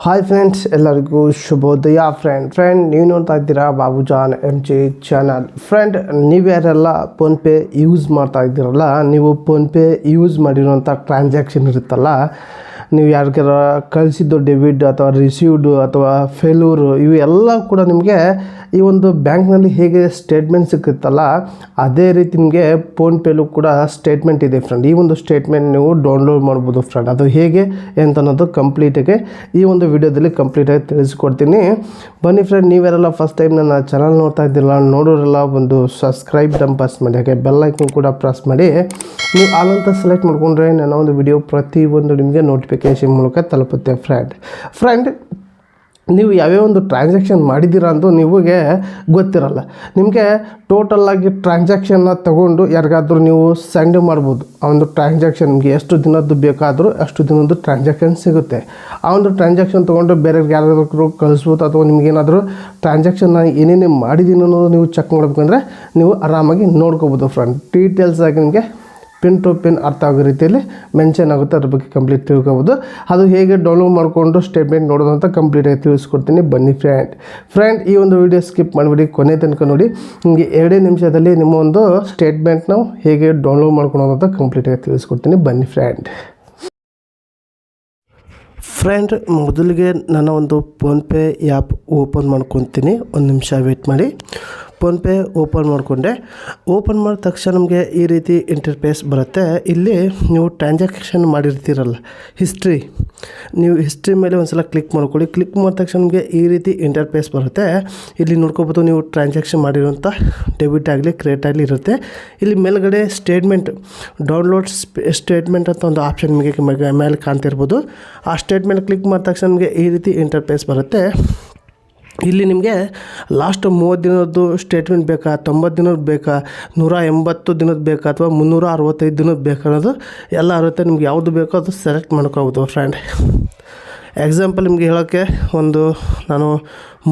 Hi friends, ಎಲ್ಲರಿಗೂ ಶುಭೋದಯ. Friend ನೀವು ನೋಡ್ತಾ ಇದ್ದೀರಾ ಬಾಬುಜಾನ್ MJ ಚಾನಲ್. ಫ್ರೆಂಡ್, ನೀವ್ಯಾರೆಲ್ಲ ಫೋನ್ಪೇ ಯೂಸ್ ಮಾಡ್ತಾ ಇದ್ದೀರಲ್ಲ, ನೀವು ಫೋನ್ಪೇ ಯೂಸ್ ಮಾಡಿರೋಂಥ ಟ್ರಾನ್ಸಾಕ್ಷನ್ ಇರುತ್ತಲ್ಲ, ನೀವು ಯಾರಿಗಾರ ಕಳಿಸಿದ್ದು ಡೆಬಿಟ್ ಅಥವಾ ರಿಸೀವ್ಡು ಅಥವಾ ಫೇಲ್ಯೂರು ಇವು ಎಲ್ಲ ಕೂಡ ನಿಮಗೆ ಈ ಒಂದು ಬ್ಯಾಂಕ್ನಲ್ಲಿ ಹೇಗೆ ಸ್ಟೇಟ್ಮೆಂಟ್ ಸಿಕ್ಕುತ್ತಲ್ಲ, ಅದೇ ರೀತಿ ನಿಮಗೆ ಫೋನ್ಪೇಲೂ ಕೂಡ ಸ್ಟೇಟ್ಮೆಂಟ್ ಇದೆ ಫ್ರೆಂಡ್. ಈ ಒಂದು ಸ್ಟೇಟ್ಮೆಂಟ್ ನೀವು ಡೌನ್ಲೋಡ್ ಮಾಡ್ಬೋದು ಫ್ರೆಂಡ್. ಅದು ಹೇಗೆ ಅಂತ ಅನ್ನೋದು ಕಂಪ್ಲೀಟಾಗಿ ಈ ಒಂದು ವಿಡಿಯೋದಲ್ಲಿ ಕಂಪ್ಲೀಟಾಗಿ ತಿಳಿಸ್ಕೊಡ್ತೀನಿ. ಬನ್ನಿ ಫ್ರೆಂಡ್, ನೀವ್ಯಾರೆಲ್ಲ ಫಸ್ಟ್ ಟೈಮ್ ನನ್ನ ಚಾನಲ್ ನೋಡ್ತಾ ಇದ್ದಿಲ್ಲ, ನೋಡೋರೆಲ್ಲ ಒಂದು ಸಬ್ಸ್ಕ್ರೈಬ್ ಪ್ರೆಸ್ ಮಾಡಿ, ಹಾಗೆ ಬೆಲ್ ಐಕನ್ ಕೂಡ ಪ್ರೆಸ್ ಮಾಡಿ. ನೀವು ಆಲ್ ಅಂತ ಸೆಲೆಕ್ಟ್ ಮಾಡಿಕೊಂಡ್ರೆ ನನ್ನ ಒಂದು ವಿಡಿಯೋ ಪ್ರತಿಯೊಂದು ನಿಮಗೆ ನೋಟಿಫಿಕೇಷನ್ ಮೂಲಕ ತಲುಪುತ್ತೆ ಫ್ರೆಂಡ್. ನೀವು ಯಾವ್ಯಾವ ಒಂದು ಟ್ರಾನ್ಸಾಕ್ಷನ್ ಮಾಡಿದ್ದೀರಾ ಅಂತ ನಿಮಗೆ ಗೊತ್ತಿರಲ್ಲ. ನಿಮಗೆ ಟೋಟಲಾಗಿ ಟ್ರಾನ್ಸಾಕ್ಷನ್ನ ತೊಗೊಂಡು ಯಾರಿಗಾದ್ರೂ ನೀವು ಸೆಂಡ್ ಮಾಡ್ಬೋದು. ಆ ಒಂದು ಟ್ರಾನ್ಸಾಕ್ಷನ್ ನಿಮಗೆ ಎಷ್ಟು ದಿನದ್ದು ಬೇಕಾದರೂ ಅಷ್ಟು ದಿನದ್ದು ಟ್ರಾನ್ಸಾಕ್ಷನ್ ಸಿಗುತ್ತೆ. ಆ ಒಂದು ಟ್ರಾನ್ಸಾಕ್ಷನ್ ತೊಗೊಂಡು ಬೇರೆಯವ್ರಿಗೆ ಯಾರಾದರೂ ಕಳಿಸ್ಬೋದು, ಅಥವಾ ನಿಮಗೇನಾದರೂ ಟ್ರಾನ್ಸಾಕ್ಷನ್ನ ಏನೇನೇ ಮಾಡಿದ್ದೀನಿ ಅನ್ನೋದು ನೀವು ಚೆಕ್ ಮಾಡಬೇಕಂದ್ರೆ ನೀವು ಆರಾಮಾಗಿ ನೋಡ್ಕೋಬೋದು ಫ್ರೆಂಡ್. ಡೀಟೇಲ್ಸ್ ಆಗಿ ನಿಮಗೆ ಪಿನ್ ಟು ಪಿನ್ ಅರ್ಥ ಆಗೋ ರೀತಿಯಲ್ಲಿ ಮೆನ್ಷನ್ ಆಗುತ್ತೆ. ಅದ್ರ ಬಗ್ಗೆ ಕಂಪ್ಲೀಟ್ ತಿಳ್ಕೊಬೋದು. ಅದು ಹೇಗೆ ಡೌನ್ಲೋಡ್ ಮಾಡಿಕೊಂಡು ಸ್ಟೇಟ್ಮೆಂಟ್ ನೋಡೋದು ಅಂತ ಕಂಪ್ಲೀಟಾಗಿ ತಿಳಿಸ್ಕೊಡ್ತೀನಿ. ಬನ್ನಿ ಫ್ರೆಂಡ್, ಈ ಒಂದು ವಿಡಿಯೋ ಸ್ಕಿಪ್ ಮಾಡಿಬಿಡಿ, ಕೊನೆ ತನಕ ನೋಡಿ. ನಿಮಗೆ 2 ನಿಮಿಷದಲ್ಲಿ ನಿಮ್ಮ ಒಂದು ಸ್ಟೇಟ್ಮೆಂಟ್ ನಾವು ಹೇಗೆ ಡೌನ್ಲೋಡ್ ಮಾಡ್ಕೊಳೋದು ಅಂತ ಕಂಪ್ಲೀಟಾಗಿ ತಿಳಿಸ್ಕೊಡ್ತೀನಿ. ಬನ್ನಿ ಫ್ರೆಂಡ್, ಮೊದಲಿಗೆ ನನ್ನ ಒಂದು ಫೋನ್ಪೇ ಆ್ಯಪ್ ಓಪನ್ ಮಾಡ್ಕೊತೀನಿ. ಒಂದು ನಿಮಿಷ ವೇಟ್ ಮಾಡಿ. ಫೋನ್ಪೇ ಓಪನ್ ಮಾಡಿಕೊಂಡೆ. ಓಪನ್ ಮಾಡಿದ ತಕ್ಷಣ ನಮಗೆ ಈ ರೀತಿ ಇಂಟರ್ಫೇಸ್ ಬರುತ್ತೆ. ಇಲ್ಲಿ ನೀವು ಟ್ರಾನ್ಸಾಕ್ಷನ್ ಮಾಡಿರ್ತೀರಲ್ಲ, ನೀವು ಹಿಸ್ಟ್ರಿ ಮೇಲೆ ಒಂದು ಸಲ ಕ್ಲಿಕ್ ಮಾಡ್ಕೊಳ್ಳಿ. ಕ್ಲಿಕ್ ಮಾಡಿದ ತಕ್ಷಣ ನಿಮಗೆ ಈ ರೀತಿ ಇಂಟರ್ಫೇಸ್ ಬರುತ್ತೆ. ಇಲ್ಲಿ ನೋಡ್ಕೋಬೋದು, ನೀವು ಟ್ರಾನ್ಸಾಕ್ಷನ್ ಮಾಡಿರೋಂಥ ಡೆಬಿಟ್ ಆಗಲಿ ಕ್ರೆಡಿಟ್ ಆಗಲಿ ಇರುತ್ತೆ. ಇಲ್ಲಿ ಮೇಲ್ಗಡೆ ಸ್ಟೇಟ್ಮೆಂಟ್, ಡೌನ್ಲೋಡ್ ಸ್ಟೇಟ್ಮೆಂಟ್ ಅಂತ ಒಂದು ಆಪ್ಷನ್ ನಿಮಗೆ ಮೇಲೆ ಕಾಣ್ತಿರ್ಬೋದು. ಆ ಸ್ಟೇಟ್ಮೆಂಟ್ ಕ್ಲಿಕ್ ಮಾಡಿದ ತಕ್ಷಣ ನಿಮಗೆ ಈ ರೀತಿ ಇಂಟರ್ಫೇಸ್ ಬರುತ್ತೆ. ಇಲ್ಲಿ ನಿಮಗೆ ಲಾಸ್ಟ್ 30 ದಿನದ್ದು ಸ್ಟೇಟ್ಮೆಂಟ್ ಬೇಕಾ, 90 ದಿನದ್ದು ಬೇಕಾ, 180 ದಿನದ್ದು ಬೇಕಾ, ಅಥವಾ 365 ದಿನದ್ದು ಬೇಕಾ ಅನ್ನೋದು ಎಲ್ಲ ಇರುತ್ತೆ. ನಿಮ್ಗೆ ಯಾವುದು ಬೇಕೋ ಅದು ಸೆಲೆಕ್ಟ್ ಮಾಡ್ಕೋಬೋದು ಫ್ರೆಂಡ್. ಎಕ್ಸಾಂಪಲ್ ನಿಮಗೆ ಹೇಳೋಕ್ಕೆ ನಾನು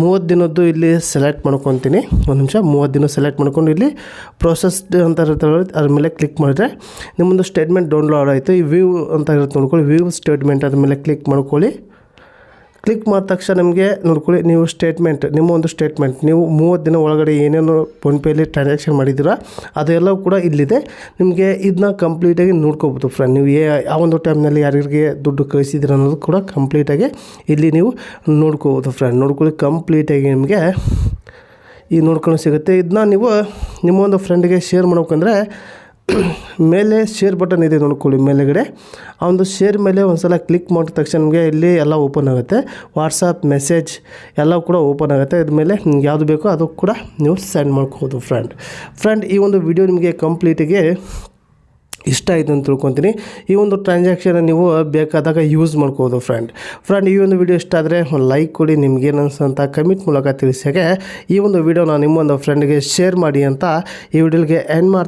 30 ದಿನದ್ದು ಇಲ್ಲಿ ಸೆಲೆಕ್ಟ್ ಮಾಡ್ಕೊತೀನಿ. ಒಂದು ನಿಮಿಷ, 30 ದಿನ ಸೆಲೆಕ್ಟ್ ಮಾಡ್ಕೊಂಡು ಇಲ್ಲಿ ಪ್ರೋಸೆಸ್ ಅಂತ ಇರುತ್ತೆ, ಅದ್ರ ಮೇಲೆ ಕ್ಲಿಕ್ ಮಾಡಿದ್ರೆ ನಿಮ್ಮೊಂದು ಸ್ಟೇಟ್ಮೆಂಟ್ ಡೌನ್ಲೋಡ್ ಆಯಿತು. ಈ ವ್ಯೂ ಅಂತ ಇರುತ್ತೆ ನೋಡ್ಕೊಳ್ಳಿ, ವ್ಯೂ ಸ್ಟೇಟ್ಮೆಂಟ್ ಅದ್ರ ಮೇಲೆ ಕ್ಲಿಕ್ ಮಾಡ್ಕೊಳ್ಳಿ. ಕ್ಲಿಕ್ ಮಾಡಿದ ತಕ್ಷಣ ನಿಮಗೆ ನೋಡ್ಕೊಳ್ಳಿ, ನೀವು ನಿಮ್ಮ ಒಂದು ಸ್ಟೇಟ್ಮೆಂಟ್ ನೀವು 30 ದಿನ ಒಳಗಡೆ ಏನೇನು ಫೋನ್ಪೇಲಿ ಟ್ರಾನ್ಸಾಕ್ಷನ್ ಮಾಡಿದ್ದೀರಾ ಅದೆಲ್ಲವೂ ಕೂಡ ಇಲ್ಲಿದೆ. ನಿಮಗೆ ಇದನ್ನ ಕಂಪ್ಲೀಟಾಗಿ ನೋಡ್ಕೋಬೋದು ಫ್ರೆಂಡ್. ನೀವು ಯಾವ ಒಂದು ಟೈಮ್ನಲ್ಲಿ ಯಾರಿಗೆ ದುಡ್ಡು ಕಳಿಸಿದ್ದೀರ ಅನ್ನೋದು ಕೂಡ ಕಂಪ್ಲೀಟಾಗಿ ಇಲ್ಲಿ ನೀವು ನೋಡ್ಕೋಬೋದು ಫ್ರೆಂಡ್. ನೋಡ್ಕೊಳ್ಳಿ, ಕಂಪ್ಲೀಟಾಗಿ ನಿಮಗೆ ಈ ನೋಡ್ಕೊಂಡು ಸಿಗುತ್ತೆ. ಇದನ್ನ ನೀವು ನಿಮ್ಮ ಒಂದು ಫ್ರೆಂಡ್ಗೆ ಶೇರ್ ಮಾಡ್ಬೇಕಂದ್ರೆ ಮೇಲೆ ಶೇರ್ ಬಟನ್ ಇದೆ ನೋಡ್ಕೊಳ್ಳಿ ಮೇಲೆಗಡೆ. ಆ ಒಂದು ಶೇರ್ ಮೇಲೆ ಒಂದು ಸಲ ಕ್ಲಿಕ್ ಮಾಡಿದ ತಕ್ಷಣ ನಿಮಗೆ ಇಲ್ಲಿ ಎಲ್ಲ ಓಪನ್ ಆಗುತ್ತೆ. ವಾಟ್ಸಪ್ ಮೆಸೇಜ್ ಎಲ್ಲ ಕೂಡ ಓಪನ್ ಆಗುತ್ತೆ. ಇದ್ರ ಮೇಲೆ ನಿಮ್ಗೆ ಯಾವುದು ಬೇಕೋ ಅದು ಕೂಡ ನೀವು ಸೆಂಡ್ ಮಾಡ್ಕೋಬೋದು ಫ್ರೆಂಡ್. ಈ ಒಂದು ವಿಡಿಯೋ ನಿಮಗೆ ಕಂಪ್ಲೀಟಿಗೆ ಇಷ್ಟ ಆಯಿತು ಅಂತ ತಿಳ್ಕೊತೀನಿ. ಈ ಒಂದು ಟ್ರಾನ್ಸಾಕ್ಷನ್ ನೀವು ಬೇಕಾದಾಗ ಯೂಸ್ ಮಾಡ್ಕೋಬೋದು ಫ್ರೆಂಡ್. ಈ ಒಂದು ವಿಡಿಯೋ ಇಷ್ಟ ಆದರೆ ಒಂದು ಲೈಕ್ ಕೊಡಿ, ನಿಮ್ಗೇನು ಅನಿಸ್ತಂತ ಕಮೆಂಟ್ ಮೂಲಕ ತಿಳಿಸಾಗೆ ಈ ಒಂದು ವಿಡಿಯೋನ ನಿಮ್ಮೊಂದು ಫ್ರೆಂಡ್ಗೆ ಶೇರ್ ಮಾಡಿ ಅಂತ ಈ ವಿಡಿಯೋಗೆ ಎಂಡ್ ಮಾಡ್ತೀನಿ.